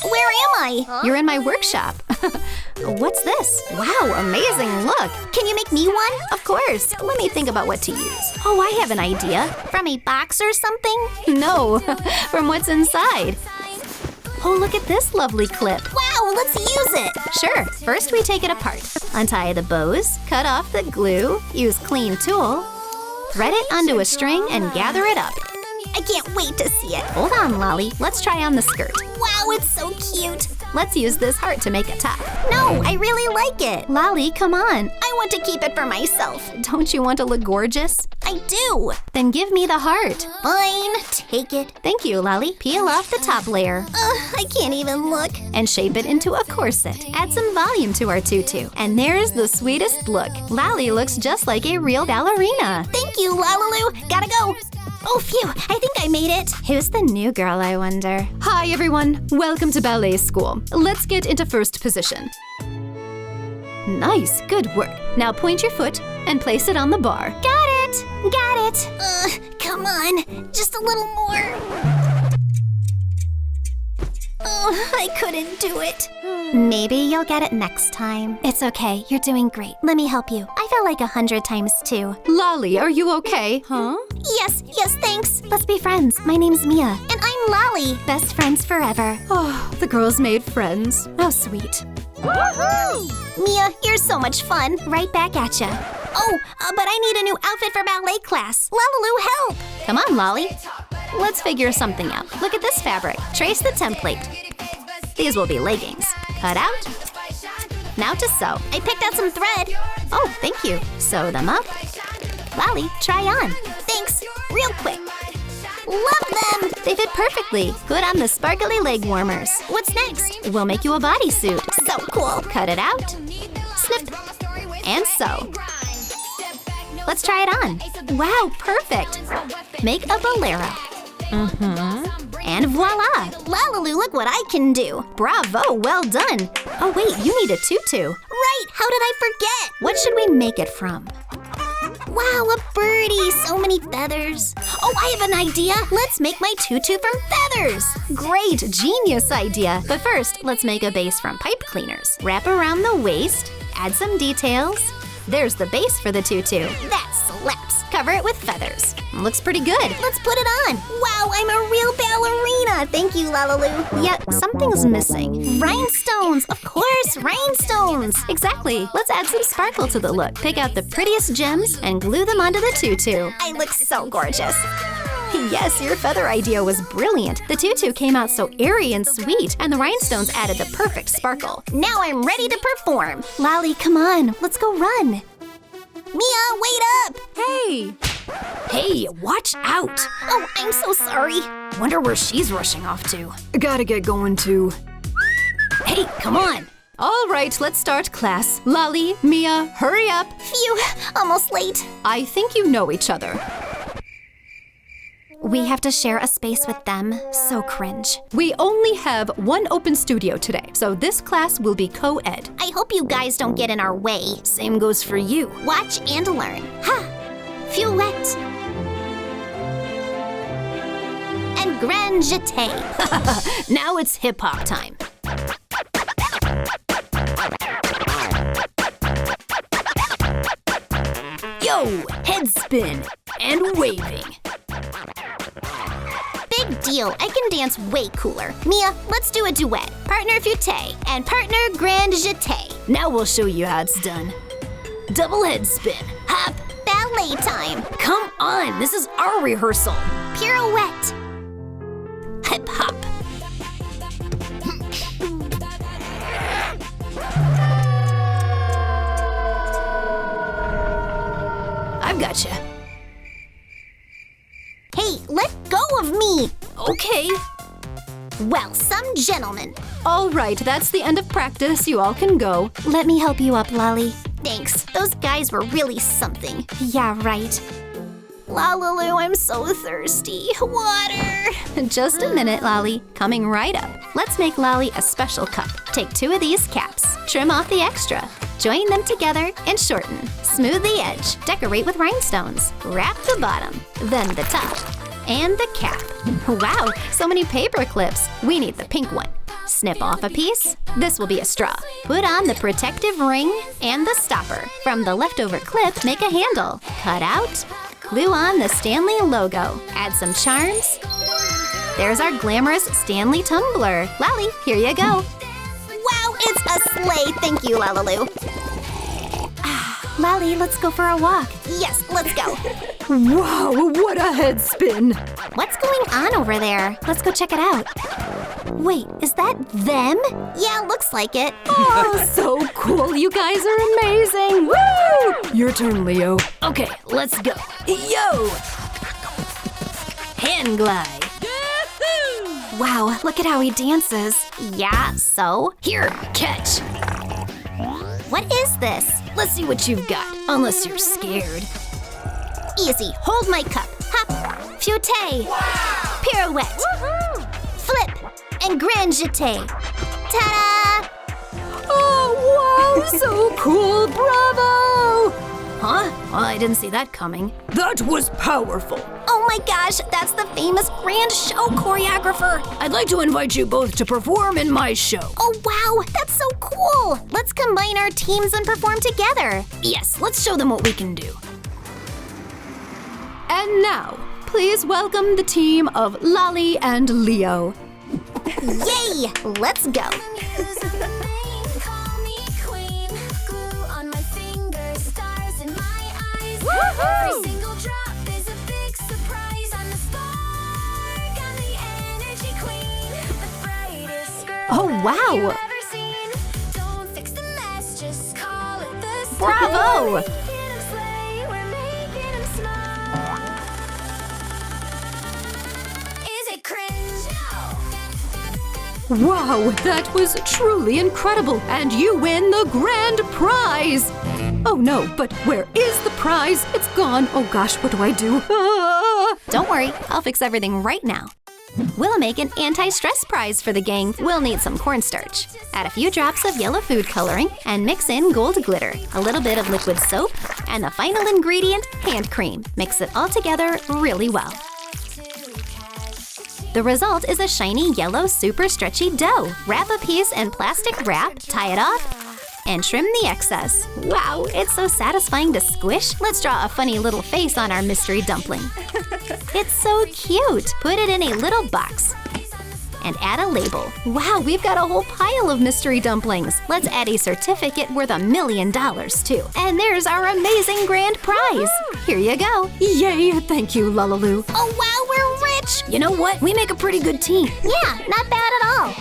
Where am I? You're in my workshop. What's this? Wow, amazing look. Can you make me one? Of course. Let me think about what to use. Oh, I have an idea. From a box or something? No, from what's inside. Oh, look at this lovely clip. Wow, let's use it. Sure. First, we take it apart. Untie the bows, cut off the glue, use clean tulle, thread it onto a string, and gather it up. I can't wait to see it. Hold on, Lali. Let's try on the skirt. Wow, it's so cute. Let's use this heart to make a top. No, I really like it. Lali, come on. I want to keep it for myself. Don't you want to look gorgeous? I do. Then give me the heart. Fine, take it. Thank you, Lali. Peel off the top layer. I can't even look. And shape it into a corset. Add some volume to our tutu. And there's the sweetest look. Lali looks just like a real ballerina. Thank you, LaLiLu. Gotta go. Oh, phew, I think I made it. Who's the new girl, I wonder? Hi, everyone. Welcome to ballet school. Let's get into first position. Nice, good work. Now point your foot and place it on the bar. Got it. Come on, just a little more. I couldn't do it. Maybe you'll get it next time. It's okay, you're doing great. Let me help you. I fell like 100 times too. Lali, are you okay? Huh? Yes, thanks. Let's be friends. My name's Mia. And I'm Lali. Best friends forever. Oh, the girls made friends. How sweet. Woohoo! Mia, you're so much fun. Right back at ya. Oh, but I need a new outfit for ballet class. LaLiLu, help! Come on, Lali. Let's figure something out. Look at this fabric. Trace the template. These will be leggings. Cut out. Now to sew. I picked out some thread. Oh, thank you. Sew them up. Lali, try on. Thanks. Real quick. Love them! They fit perfectly. Put on the sparkly leg warmers. What's next? We'll make you a bodysuit. So cool. Cut it out. Snip. And sew. Let's try it on. Wow, perfect. Make a bolero. And voila! LaLiLu, look what I can do. Bravo, well done. Oh wait, you need a tutu. Right, how did I forget? What should we make it from? Wow, a birdie, so many feathers. Oh, I have an idea. Let's make my tutu from feathers. Great, genius idea. But first, let's make a base from pipe cleaners. Wrap around the waist, add some details. There's the base for the tutu. That slaps. Cover it with feathers. Looks pretty good. Let's put it on. Wow, I'm a real ballerina. Thank you, LaLiLu. Yet something's missing. Rhinestones, of course, rhinestones. Exactly. Let's add some sparkle to the look. Pick out the prettiest gems and glue them onto the tutu. I look so gorgeous. Yes, your feather idea was brilliant. The tutu came out so airy and sweet, and the rhinestones added the perfect sparkle. Now I'm ready to perform. Lali, come on. Let's go run. Mia, wait up! Hey! Hey, watch out! Oh, I'm so sorry. Wonder where she's rushing off to. Gotta get going too. Hey, come on! All right, let's start class. Lali, Mia, hurry up! Phew, almost late. I think you know each other. We have to share a space with them. So cringe. We only have one open studio today, so this class will be co-ed. I hope you guys don't get in our way. Same goes for you. Watch and learn. Ha! Fouette. And grand jeté. Now it's hip-hop time. Yo, head spin and waving. Big deal. I can dance way cooler. Mia, let's do a duet. Partner fouette and partner grand jeté. Now we'll show you how it's done. Double head spin. Hop. Ballet time. Come on, this is our rehearsal. Pirouette. Hip hop. I've gotcha. Hey, let go of me! Okay. Well, some gentlemen. All right, that's the end of practice. You all can go. Let me help you up, Lali. Thanks. Those guys were really something. Yeah, right. LaLiLu, I'm so thirsty. Water! Just a minute, Lali. Coming right up. Let's make Lali a special cup. Take 2 of these caps. Trim off the extra. Join them together and shorten. Smooth the edge. Decorate with rhinestones. Wrap the bottom. Then the top. And the cap. Wow, so many paper clips. We need the pink one. Snip off a piece. This will be a straw. Put on the protective ring and the stopper. From the leftover clip, make a handle. Cut out. Glue on the Stanley logo. Add some charms. There's our glamorous Stanley tumbler. Lali, here you go. Wow, it's a sleigh. Thank you, LaLiLu. Lali, let's go for a walk. Yes, let's go. Wow, what a head spin! What's going on over there? Let's go check it out. Wait, is that them? Yeah, looks like it. Oh, so cool! You guys are amazing! Woo! Your turn, Leo. Okay, let's go. Yo! Hand glide. Wow, look at how he dances. Yeah, so? Here, catch. What is this? Let's see what you've got, unless you're scared. Easy, hold my cup. Hop, fute, pirouette, flip, and grand jeté. Ta-da! Oh, wow, so cool! Bravo! Huh? Well, I didn't see that coming. That was powerful! Oh my gosh, that's the famous grand show choreographer. I'd like to invite you both to perform in my show. Oh wow, that's so cool. Let's combine our teams and perform together. Yes, let's show them what we can do. And now, please welcome the team of Lali and Leo. Yay, let's go. Every single drop is a big surprise. I'm the spark, I'm the energy queen, the brightest girl Oh, wow. you've ever seen. Don't fix the mess, just call it the star. Bravo! We're making 'em slay, we're making 'em smile. Is it cringe? Wow, that was truly incredible, and you win the grand prize! Oh no, but where is the prize? It's gone. Oh gosh, what do I do? Ah! Don't worry, I'll fix everything right now. We'll make an anti-stress prize for the gang. We'll need some cornstarch. Add a few drops of yellow food coloring and mix in gold glitter, a little bit of liquid soap, and the final ingredient, hand cream. Mix it all together really well. The result is a shiny yellow super stretchy dough. Wrap a piece in plastic wrap, tie it off, and trim the excess. Wow, it's so satisfying to squish. Let's draw a funny little face on our mystery dumpling. It's so cute. Put it in a little box and add a label. Wow, we've got a whole pile of mystery dumplings. Let's add a certificate worth $1 million too. And there's our amazing grand prize. Here you go. Yay, thank you, LaLiLu. Oh wow, we're rich. You know what? We make a pretty good team. Yeah, not bad at all.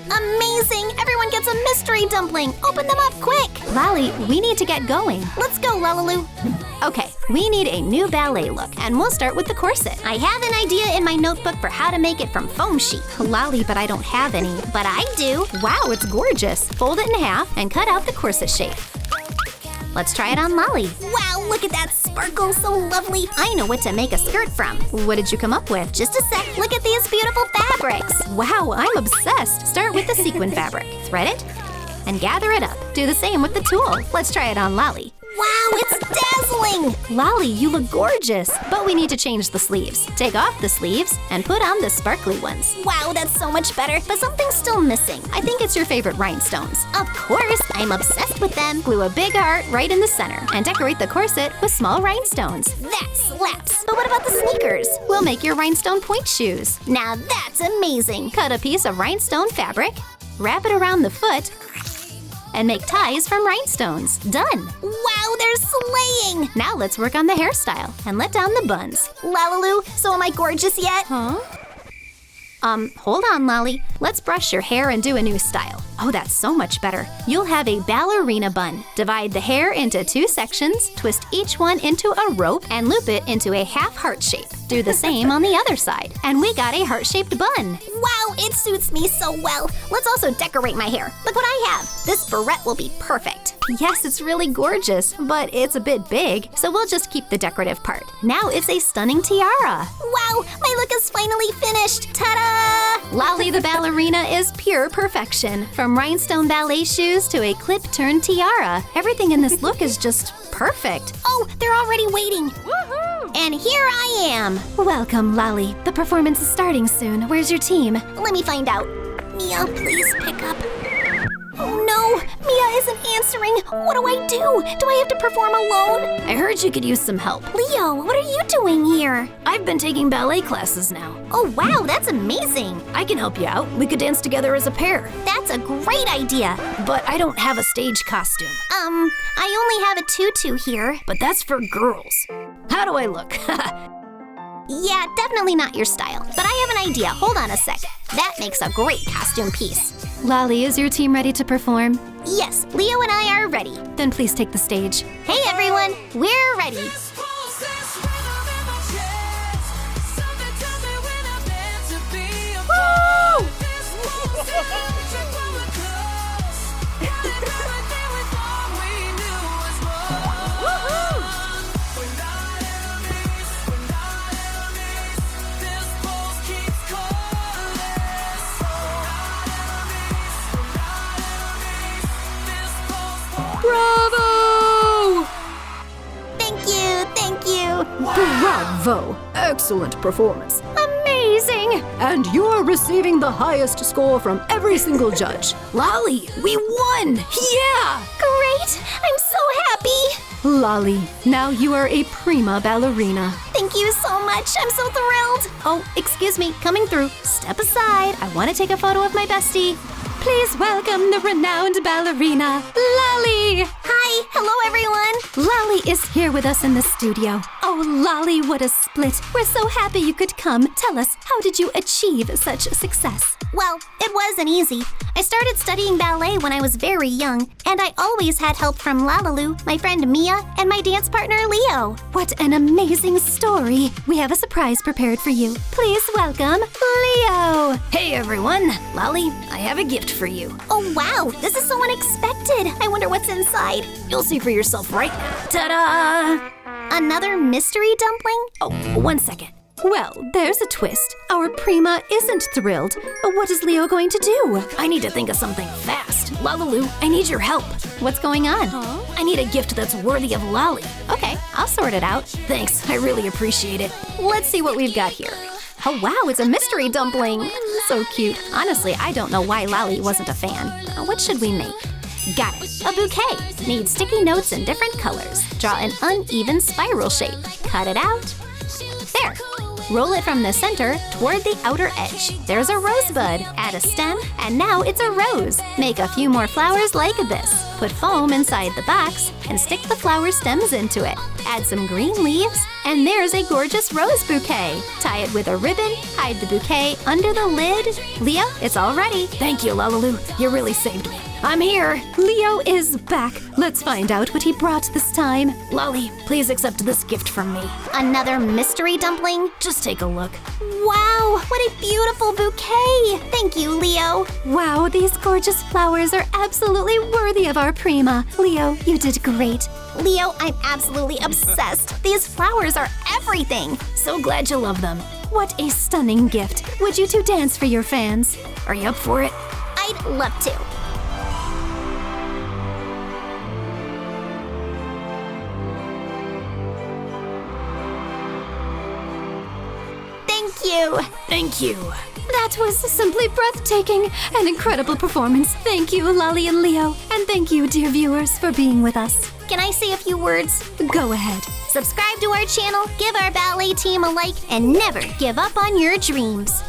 Amazing! Everyone gets a mystery dumpling. Open them up quick. Lali, we need to get going. Let's go, LaLiLu. Okay, we need a new ballet look, and we'll start with the corset. I have an idea in my notebook for how to make it from foam sheet. Lali, but I don't have any. But I do. Wow, it's gorgeous. Fold it in half and cut out the corset shape. Let's try it on Lali. Wow, look at that sparkle, so lovely. I know what to make a skirt from. What did you come up with? Just a sec, look at these beautiful fabrics. Wow, I'm obsessed. Start with the sequin fabric. Thread it and gather it up. Do the same with the tulle. Let's try it on Lali. Wow, it's dazzling. Lali, you look gorgeous. But we need to change the sleeves. Take off the sleeves and put on the sparkly ones. Wow, that's so much better, but something's still missing. I think it's your favorite rhinestones. Of course, I'm obsessed with them. Glue a big heart right in the center and decorate the corset with small rhinestones. That slaps. But what about the sneakers? We'll make your rhinestone point shoes. Now that's amazing. Cut a piece of rhinestone fabric, wrap it around the foot, and make ties from rhinestones. Done! Wow, they're slaying! Now let's work on the hairstyle and let down the buns. LaLiLu, so am I gorgeous yet? Huh? Hold on, Lali. Let's brush your hair and do a new style. Oh, that's so much better. You'll have a ballerina bun. Divide the hair into 2 sections, twist each one into a rope, and loop it into a half heart shape. Do the same on the other side. And we got a heart-shaped bun. Wow, it suits me so well. Let's also decorate my hair. Look what I have. This barrette will be perfect. Yes, it's really gorgeous, but it's a bit big, so we'll just keep the decorative part. Now it's a stunning tiara. Wow, my look is finally finished. Ta-da! Lali the ballerina is pure perfection. From rhinestone ballet shoes to a clip-turned tiara, everything in this look is just perfect. Oh, they're already waiting. And here I am. Welcome, Lali. The performance is starting soon. Where's your team? Let me find out. Mia, please pick up. Oh no, Mia isn't answering. What do I do? Do I have to perform alone? I heard you could use some help. Leo, what are you doing here? I've been taking ballet classes now. Oh wow, that's amazing. I can help you out. We could dance together as a pair. That's a great idea. But I don't have a stage costume. I only have a tutu here. But that's for girls. How do I look? Yeah, definitely not your style. But I have an idea. Hold on a sec. That makes a great costume piece. Lali, is your team ready to perform? Yes, Leo and I are ready. Then please take the stage. Hey everyone, we're ready. Bravo! Thank you. Bravo! Excellent performance. Amazing. And you're receiving the highest score from every single judge. Lali, we won! Yeah! Great. I'm so happy. Lali, now you are a prima ballerina. Thank you so much. I'm so thrilled. Oh, excuse me, coming through. Step aside. I want to take a photo of my bestie. Please welcome the renowned ballerina, Lali. Hi. Hello, everyone. Lali is here with us in the studio. Oh, Lali, what a split. We're so happy you could come. Tell us, how did you achieve such success? Well, it wasn't easy. I started studying ballet when I was very young, and I always had help from LaLiLu, my friend Mia, and my dance partner Leo. What an amazing story. We have a surprise prepared for you. Please welcome Leo. Hey everyone! Lali, I have a gift for you. Oh, wow. This is so unexpected. I wonder what's inside. You'll see for yourself right now. Ta-da! Another mystery dumpling? Oh, 1 second. Well, there's a twist. Our prima isn't thrilled. What is Leo going to do? I need to think of something fast. LaLiLu, I need your help. What's going on? I need a gift that's worthy of Lali. Okay, I'll sort it out. Thanks, I really appreciate it. Let's see what we've got here. Oh wow, it's a mystery dumpling. So cute. Honestly, I don't know why Lali wasn't a fan. What should we make? Got it. A bouquet. Need sticky notes in different colors. Draw an uneven spiral shape. Cut it out. There. Roll it from the center toward the outer edge. There's a rosebud. Add a stem, and now it's a rose. Make a few more flowers like this. Put foam inside the box and stick the flower stems into it. Add some green leaves, and there's a gorgeous rose bouquet. Tie it with a ribbon, hide the bouquet under the lid. Leo, it's all ready. Thank you, LaLiLu. You really saved me. I'm here. Leo is back. Let's find out what he brought this time. Lali, please accept this gift from me. Another mystery dumpling? Just take a look. Wow, what a beautiful bouquet. Thank you, Leo. Wow, these gorgeous flowers are absolutely worthy of our prima. Leo, you did great. Leo, I'm absolutely obsessed. These flowers are everything. So glad you love them. What a stunning gift. Would you two dance for your fans? Are you up for it? I'd love to. Thank you. Thank you. That was simply breathtaking. An incredible performance. Thank you, Lali and Leo. And thank you, dear viewers, for being with us. Can I say a few words? Go ahead. Subscribe to our channel, give our ballet team a like, and never give up on your dreams.